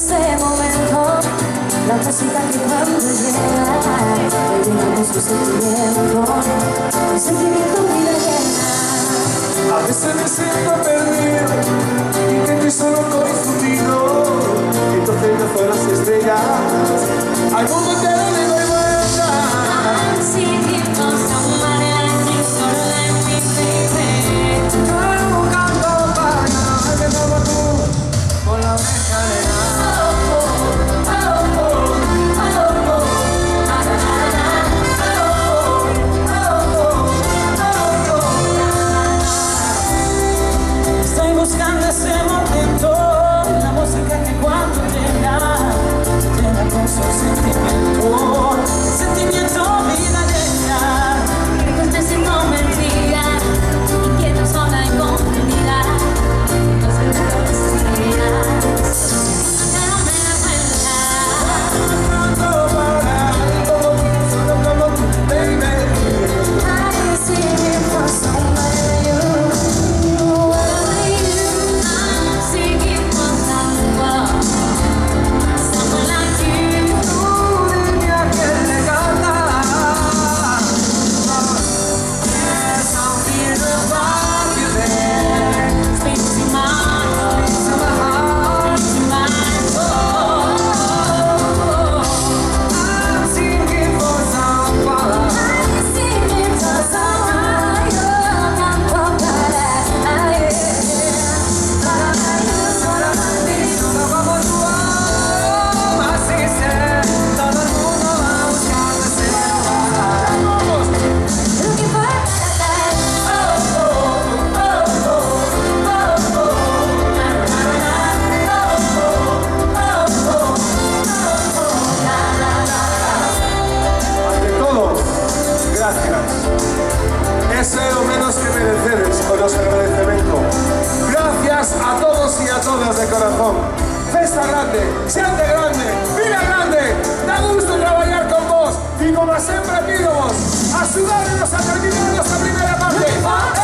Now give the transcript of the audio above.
ese momento, la música que cuando llega, me llena con su sentimiento, el sentimiento vida llena. A veces me siento perdido, y que estoy solo confundido, y entonces me fue las estrellas, al mundo entero le doy vuelta. Seguimos somebody like you, so let me baby. Yo buscando para que como tú, por la escalera. Buscando ese momento, la música que cuando llega, llena con su sentimiento, sentimiento vida llena. Que te siento mentira, inquieta, sola y confundida, no sé de lo que serías, pero me da cuenta. Como tú, baby. I see it for somebody you. Ese es lo menos que mereceres con los agradecimientos. Gracias a todos y a todas de corazón. Festa grande, siente grande, vida grande. Da gusto trabajar con vos y como siempre pido vos, ayudarnos a terminar nuestra primera parte.